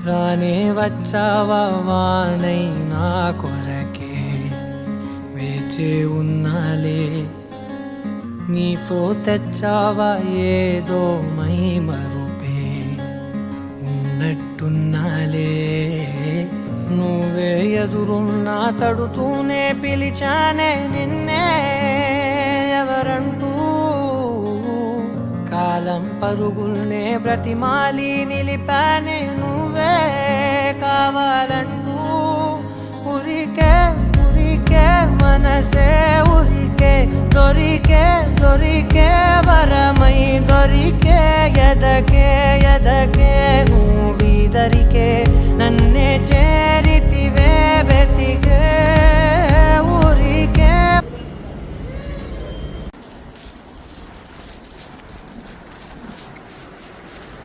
రానే వచ్చావా వానై నా కొరకే వేచి ఉన్నాలే నీతో తెచ్చావా ఏదో మై మరుపే ఉన్నట్టున్నాలే నువ్వే ఎదురున్నా తడుతూనే పిలిచానే నిన్నే ఎవరంటూ కాలం పరుగుల్నే బ్రతిమాలి నిలిపానే నువ్వే కావాలంటూ ఉరికే ఉరికే మనసే ఉరికే దొరికే దొరికే వరమై దొరికే ఎదకే ఎదకే నువ్విదరికే నన్నే చేరితివే వెతికే